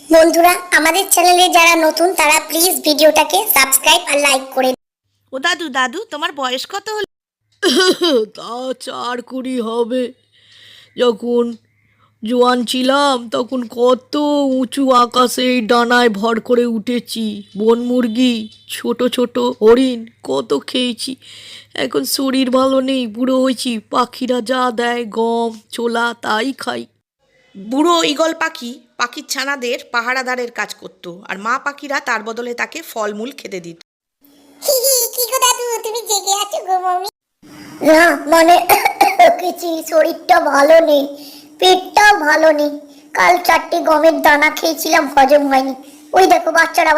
বন্ধুরা আমাদের চ্যানেলে যারা নতুন তারা প্লিজ ভিডিওটাকে সাবস্ক্রাইব আর লাইক করে ও দাদু দাদু তোমার বয়স কত হলো? তা 4-20 হবে। যখন জোয়ান ছিলাম তখন কত উঁচু আকাশে এই ডানায় ভর করে উঠেছি। বন মুরগি, ছোট ছোট হরিণ কত খেয়েছি। এখন শরীর ভালো নেই, বুড়ো হয়েছি, পাখিরা যা দেয় গম ছোলা তাই খাই। বুড়ো ঈগল পাখি পাখির ছানাদের পাহারাদারের কাজ করত, আর মা পাখিরা তার বদলে তাকে ফলমূল খেতে দিত। কি গো দাদু তুমি জেগে আছো গো মমি? না মানে কিছু শরীরটা ভালো নেই, পেটটাও ভালো নেই। কাল 4টে গমের দানা খেয়েছিলাম, হজম হয়নি। ওই দেখো বাচ্চারা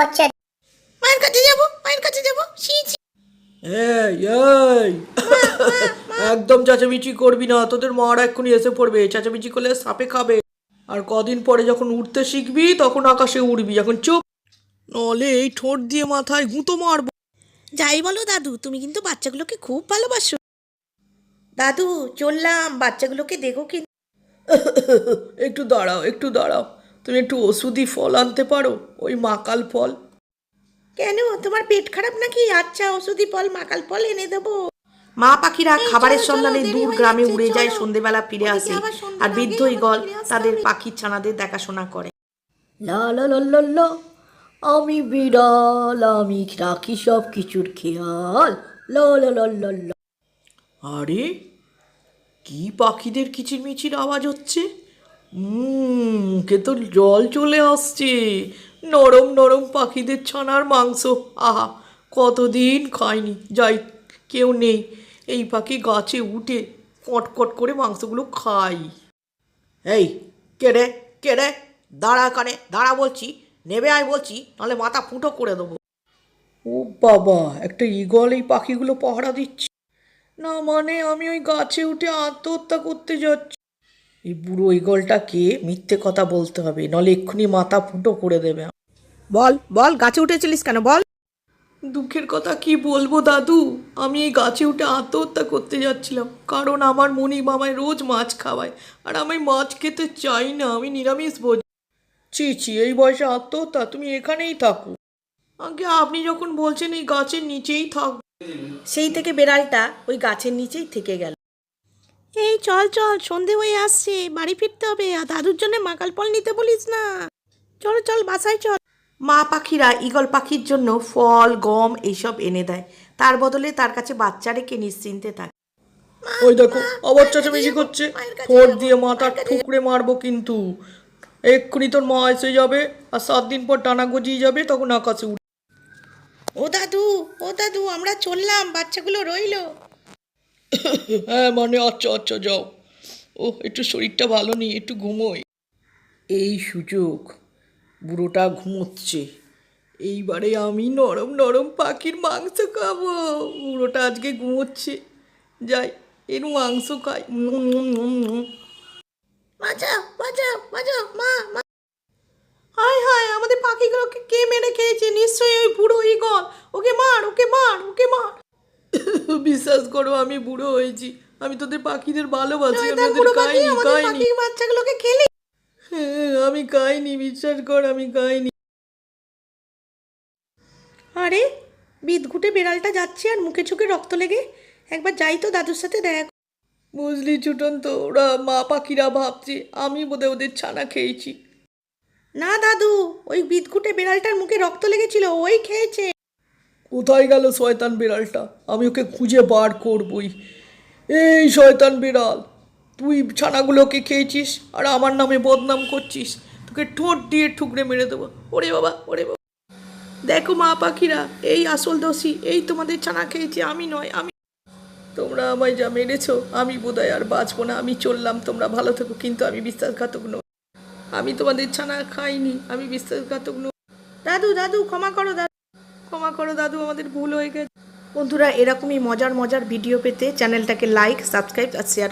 মায়ের কাছে যাবো, মায়ের কাছে যাবো। এই এই একদম চেঁচামেচি করবি না, তোদের মারা এক্ষুনি এসে পড়বে। চেঁচামেচি করলে সাপে খাবে। আর কদিন পরে যখন উঠতে শিখবি তখন আকাশে উড়বি। এখন চুপ, নলে এই ঠোঁট দিয়ে মাথায় গুঁতো মারবো। যাই বলো দাদু, তুমি কিন্তু বাচ্চাগুলোকে খুব ভালোবাসো। দাদু চললাম, বাচ্চাগুলোকে দেখো কি। একটু দাঁড়াও, একটু দাঁড়াও। তুমি একটু ওষুধি ফল আনতে পারো? ওই মাকাল ফল। কেন, তোমার পেট খারাপ নাকি? আচ্ছা, ওষুধি ফল মাকাল ফল এনে দেবো। মা পাখিরা খাবারের সন্ধানে দূর গ্রামে উড়ে যায়, সন্ধেবেলা ফিরে আসে, আর বৃদ্ধ ঈগল তাদের পাখির ছানাদের দেখাশোনা করে। লা লা লা লা লা, আমি বিড়াল, আমি রাখি সব কিছুর খেয়াল। লা লা লা লা লা। আরে কি পাখিদের কিচিরমিচির আওয়াজ হচ্ছে? মুখে তো জল চলে আসছে। নরম নরম পাখিদের ছানার মাংস, আহা কতদিন খাইনি। যাই, কেউ নেই, এই পাখি গাছে উঠে কটকট করে মাংসগুলো খাই। এই কে রে, কে রে? দাঁড়া কানে, দাঁড়া বলছি, নেবে আয় বলছি, নাহলে মাথা ফুটো করে দেবো। ও বাবা, একটা ঈগল এই পাখিগুলো পাহারা দিচ্ছে না? মানে আমি ওই গাছে উঠে আত্মহত্যা করতে যাচ্ছি। এই বুড়ো ঈগলটাকে মিথ্যে কথা বলতে হবে, নাহলে এক্ষুনি মাথা ফুটো করে দেবে। বল বল, গাছে উঠেছিলিস কেন বল? দুঃখের কথা কি বলবো দাদু, আমি এই গাছে উঠে আত্মহত্যা করতে যাচ্ছিলাম, কারণ আমার মনিব আমায় রোজ মাছ খাওয়ায়, আর আমি মাছ খেতে চাই না, আমি নিরামিষ ভোজ। ছি ছি, এই বয়সে আত্মহত্যা? তুমি এখানেই থাকো। আগে আপনি যখন বলছেন এই গাছের নিচেই থাক। সেই থেকে বেড়ালটা ওই গাছের নিচেই থেকে গেল। এই চল চল, সন্ধে হয়ে আসছে, বাড়ি ফিরতে হবে। আর দাদুর জন্য মাকাল ফল নিতে বলিস না। চল চল, বাসায় চল। মা পাখিরা ঈগল পাখির জন্য ফল গম এইসব এনে দেয়, তার বদলে তার কাছে বাচ্চা রেখে নিশ্চিন্তে থাকে। ওই দেখো আবার চেঁচামেচি করছে। ঠোঁট দিয়ে মাথা ঠুকরে মারবো কিন্তু। এক্ষুনি তোর মা এসে যাবে, আর 7 দিন পর টানা গজিয়ে যাবে, তখন আকাশে উঠবে। ও দাদু, ও দাদু, আমরা চললাম, বাচ্চাগুলো রইলো। হ্যাঁ মানে আচ্ছা আচ্ছা যাও। ও একটু শরীরটা ভালো নেই, একটু ঘুমোই। এই সুযোগ, বুড়োটা ঘুমোচ্ছে, এইবারে আমি নরম নরম পাখির মাংস খাবো। বুড়োটা আজকে ঘুমোচ্ছে, যাই এর মাংস খাই। বাঁচাও বাঁচাও বাঁচাও, মা মা। হায় হায়, আমাদের পাখিগুলোকে কে মেরে খেয়েছে? নিশ্চয়ই ওই বুড়ো ঈগল। ওকে মার, ওকে মার, ওকে মার। বিশ্বাস করো আমি বুড়ো হয়েছি, আমি তোদের পাখিদের ভালোবাসি, আমি শয়তান ওদের বুড়ো পাখি, খাইনি আমাদের খাইনি। পাখির বাচ্চাগুলোকে খেলি। হ্যাঁ আমি খাইনি, বিশ্বাস কর আমি খাইনি। আরে বিদঘুটে বেড়ালটা যাচ্ছে আর মুখে চোখে রক্ত লেগে। একবার যাই তো দাদুর সাথে দেখা। বুঝলি ছুটন, তো ওরা মা পাখিরা ভাবছে আমি বোধহয় ওদের ছানা খেয়েছি। না দাদু, ওই বিদঘুটে বেড়ালটার মুখে রক্ত লেগেছিল, ওই খেয়েছে। কোথায় গেল শয়তান বিড়ালটা? আমি ওকে খুঁজে বার করবই। এই শয়তান বিড়াল, তুই ছানাগুলোকে খেয়েছিস আর আমার নামে বদনাম করছিস, তোকে ঠোঁট দিয়ে ঠুকরে মেরে দেবো। ওরে বাবা, ওরে বাবা। দেখো মা পাখিরা, এই আসল দোষী, এই তোমাদের ছানা খেয়েছে, আমি নয়। আমি, তোমরা আমায় যা মেরেছো, আমি বোধহয় আর বাঁচবো না। আমি চললাম, তোমরা ভালো থেকো, কিন্তু আমি বিশ্বাসঘাতক নই। আমি তোমাদের ছানা খাইনি, আমি বিশ্বাসঘাতক নই। দাদু দাদু, ক্ষমা করো দাদু। ক্ষমা করো দাদু, আমাদের ভুল হয়ে গেছে। বন্ধুরা, এরকমই মজার মজার ভিডিও পেতে চ্যানেলটাকে লাইক, সাবস্ক্রাইব আর শেয়ার